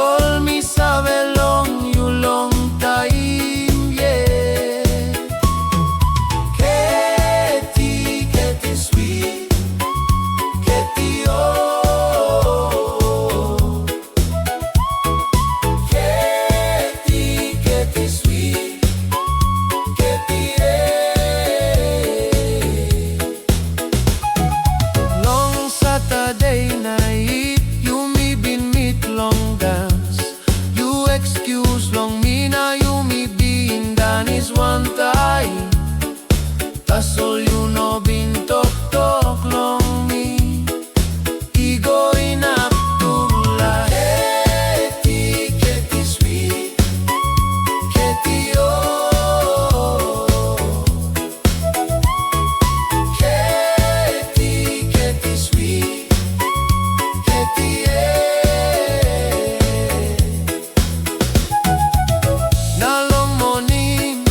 all me sabe long you long time, yeah. Cathy, Cathy sweet, Cathy oh. Cathy, Cathy sweet, Cathy eh. Long Saturday night, you me been meet long dance. You excuse long me now, you me been done is one time. That's all you know been talk long me. Ego in Abdullah. Cathy, Cathy sweet, Cathy oh. Cathy, Cathy sweet, Cathy eh. Now long morning,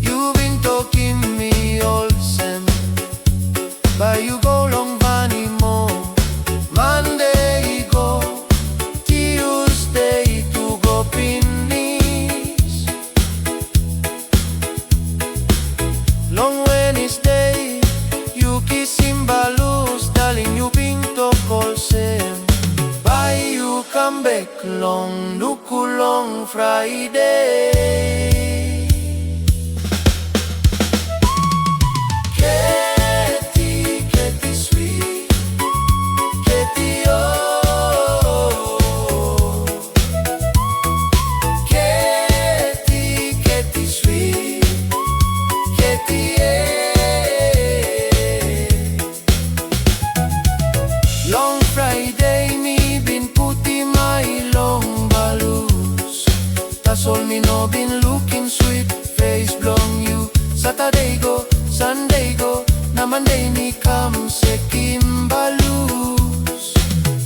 you been talking me all same. But you go long bunny more. Monday go, Tuesday to go finish. Long Wednesday, you kiss him balloons, darling you been talk all same. Bye you come back long, look long Friday. Cathy, Cathy sweet, Cathy oh. Cathy, Cathy sweet, Cathy eh. Long Friday me been putting my long balloons. That's all me know been looking sweet face blong you. Saturday go, Sunday go, na Monday me come second balloons.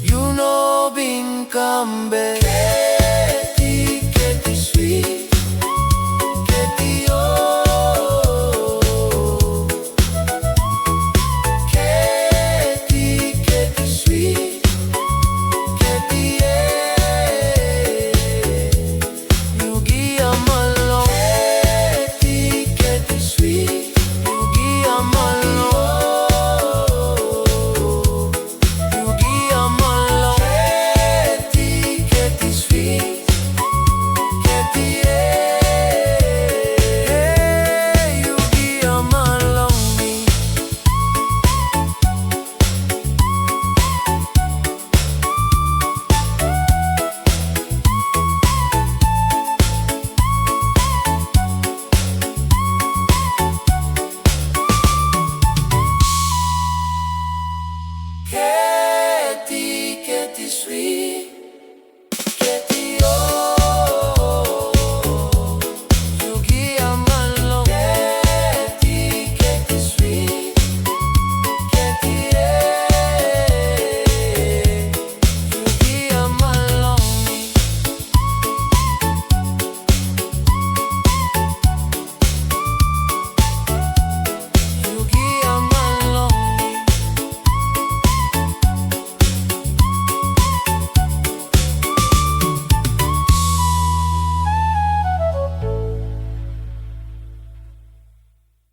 You know been come back.